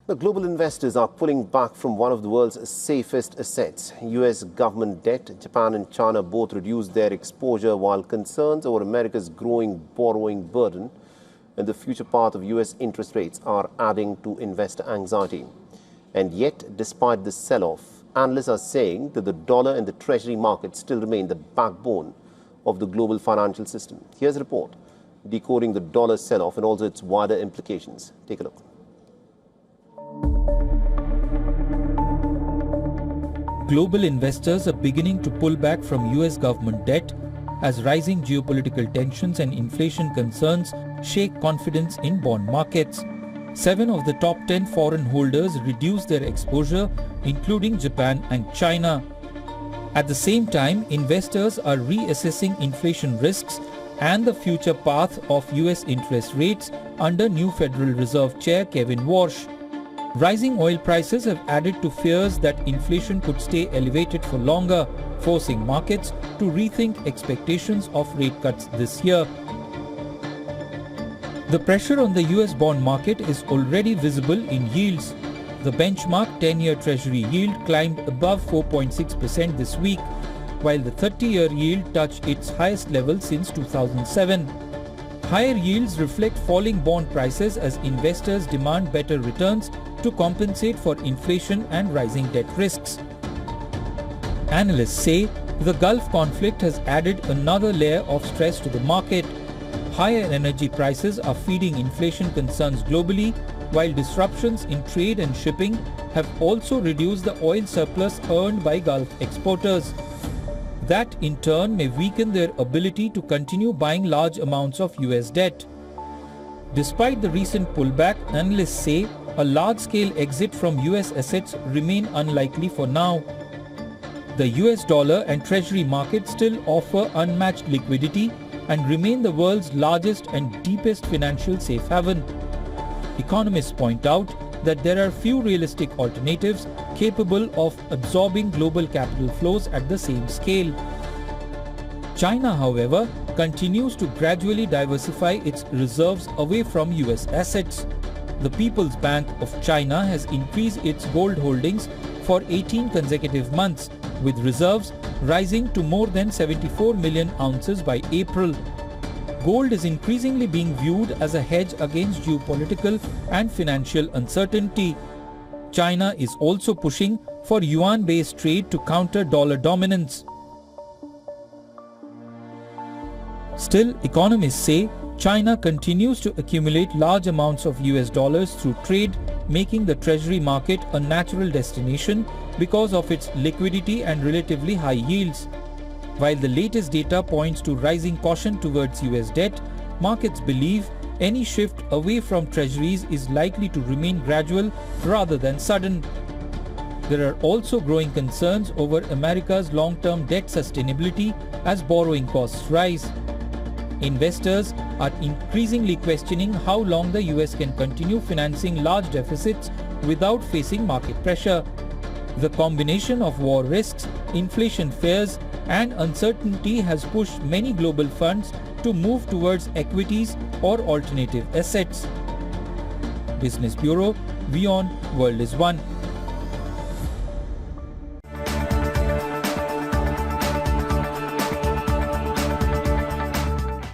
The global investors are pulling back from one of the world's safest assets, US government debt. Japan and China both reduced their exposure, while concerns over America's growing borrowing burden and the future path of US interest rates are adding to investor anxiety. And yet, despite this sell-off, analysts are saying that the dollar and the Treasury market still remain the backbone of the global financial system. Here's a report decoding the dollar sell-off and also its wider implications. Take a look. Global investors are beginning to pull back from US government debt as rising geopolitical tensions and inflation concerns shake confidence in bond markets. 7 of the top 10 foreign holders reduced their exposure, including Japan and China. At the same time, investors are reassessing inflation risks and the future path of US interest rates under new Federal Reserve Chair Kevin Warsh. Rising oil prices have added to fears that inflation could stay elevated for longer, forcing markets to rethink expectations of rate cuts this year. The pressure on the US bond market is already visible in yields. The benchmark 10-year Treasury yield climbed above 4.6% this week, while the 30-year yield touched its highest level since 2007. Higher yields reflect falling bond prices as investors demand better returns to compensate for inflation and rising debt risks. Analysts say the Gulf conflict has added another layer of stress to the market. Higher energy prices are feeding inflation concerns globally, while disruptions in trade and shipping have also reduced the oil surplus earned by Gulf exporters. That in turn may weaken their ability to continue buying large amounts of US debt. Despite the recent pullback, analysts say a large-scale exit from US assets remain unlikely for now. The US dollar and Treasury markets still offer unmatched liquidity and remain the world's largest and deepest financial safe haven. Economists point out that there are few realistic alternatives capable of absorbing global capital flows at the same scale. China, however, continues to gradually diversify its reserves away from US assets. The People's Bank of China has increased its gold holdings for 18 consecutive months, with reserves rising to more than 74 million ounces by April. Gold is increasingly being viewed as a hedge against geopolitical and financial uncertainty. China is also pushing for yuan-based trade to counter dollar dominance. Still, economists say China continues to accumulate large amounts of US dollars through trade, making the Treasury market a natural destination because of its liquidity and relatively high yields. While the latest data points to rising caution towards US debt, markets believe any shift away from treasuries is likely to remain gradual rather than sudden. There are also growing concerns over America's long-term debt sustainability as borrowing costs rise. Investors are increasingly questioning how long the US can continue financing large deficits without facing market pressure. The combination of war risks, inflation fears, and uncertainty has pushed many global funds to move towards equities or alternative assets. Business Bureau, WION World is One.